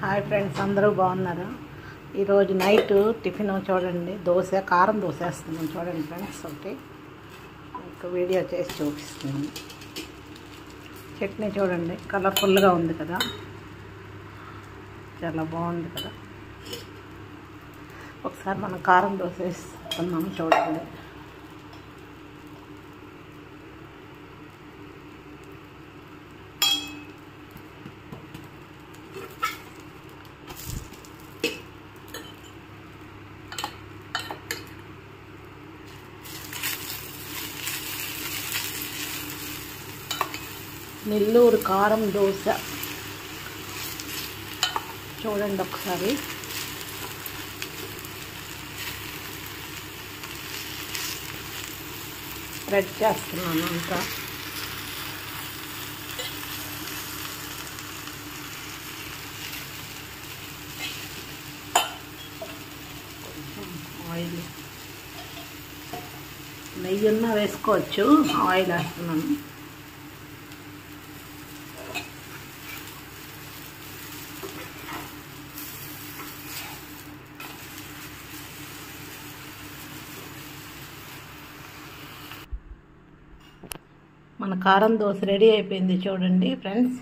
Hi friends, అందరూ బాగున్నారా? ఈరోజు నైట్ టిఫిన్ చూడండి, దోశ, కారం దోశ వేస్తున్నాను చూడండి ఫ్రెండ్స్. ఒకటి మీకు వీడియో చేసి చూపిస్తున్నాను. చట్నీ చూడండి, కలర్ఫుల్గా ఉంది కదా, చాలా బాగుంది కదా. ఒకసారి మనం కారం దోశ వేస్తున్నాము చూడండి. నెల్లూరు కారం దోశ చూడండి ఒకసారి. స్ప్రెడ్ చేస్తున్నాను అంతా. ఆయిల్, నెయ్యి ఉన్నా వేసుకోవచ్చు, ఆయిల్ వేస్తున్నాను. మన కారం దోశ రెడీ అయిపోయింది చూడండి ఫ్రెండ్స్.